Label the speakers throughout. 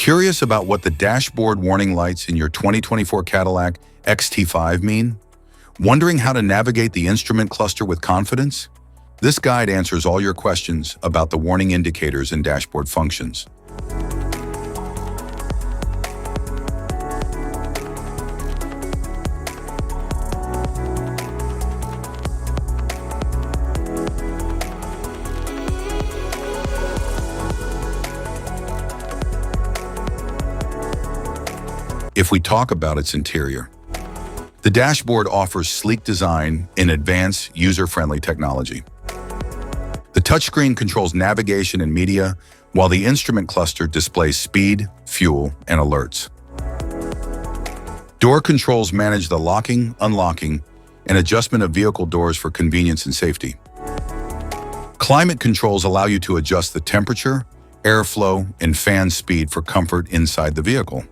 Speaker 1: Curious about what the dashboard warning lights in your 2024 Cadillac XT5 mean? Wondering how to navigate the instrument cluster with confidence? This guide answers all your questions about the warning indicators and dashboard functions. If we talk about its interior, the dashboard offers sleek design and advanced user-friendly technology. The touchscreen controls navigation and media, while the instrument cluster displays speed, fuel, and alerts. Door controls manage the locking, unlocking, and adjustment of vehicle doors for convenience and safety. Climate controls allow you to adjust the temperature, airflow, and fan speed for comfort inside the vehicle.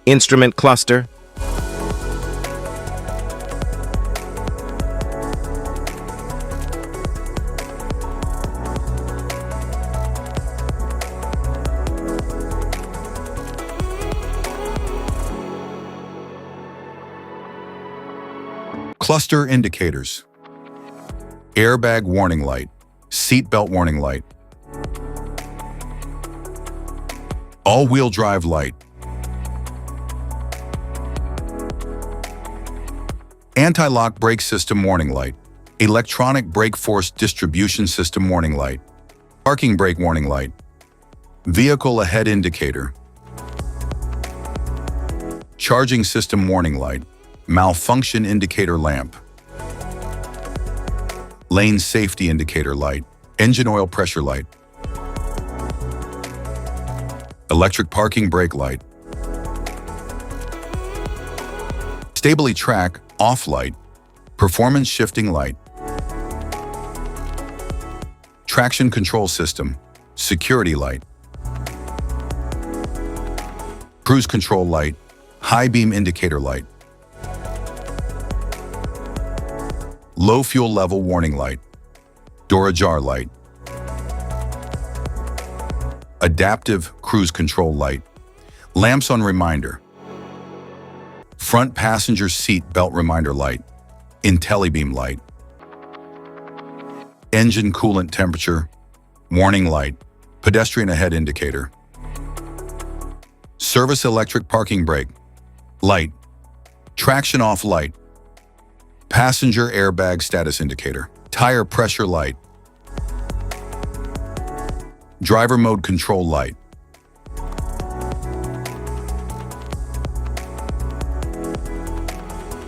Speaker 2: Instrument cluster.
Speaker 1: Cluster indicators. Airbag warning light, seatbelt warning light, all-wheel drive light, anti-lock brake system warning light, electronic brake force distribution system warning light, parking brake warning light, vehicle ahead indicator, charging system warning light, malfunction indicator lamp, lane safety indicator light, engine oil pressure light, electric parking brake light, stably track off light, performance shifting light, traction control system, security light, cruise control light, high beam indicator light, low fuel level warning light, door ajar light, adaptive cruise control light, lamps on reminder, front passenger seat belt reminder light, IntelliBeam light, engine coolant temperature, warning light, pedestrian ahead indicator, service electric parking brake, light, traction off light, passenger airbag status indicator, tire pressure light, driver mode control light,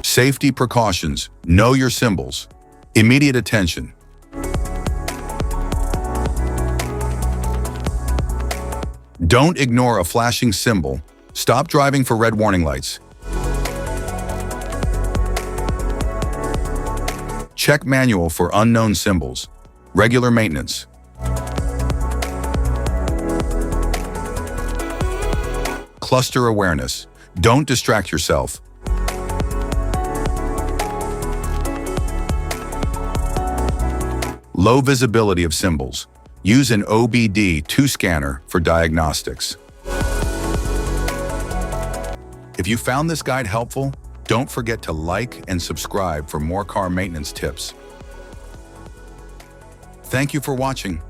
Speaker 1: safety precautions, know your symbols, immediate attention. Don't ignore a flashing symbol. Stop driving for red warning lights. Check manual for unknown symbols. Regular maintenance. Cluster awareness. Don't distract yourself. Low visibility of symbols. Use an OBD2 scanner for diagnostics. If you found this guide helpful, don't forget to like and subscribe for more car maintenance tips. Thank you for watching.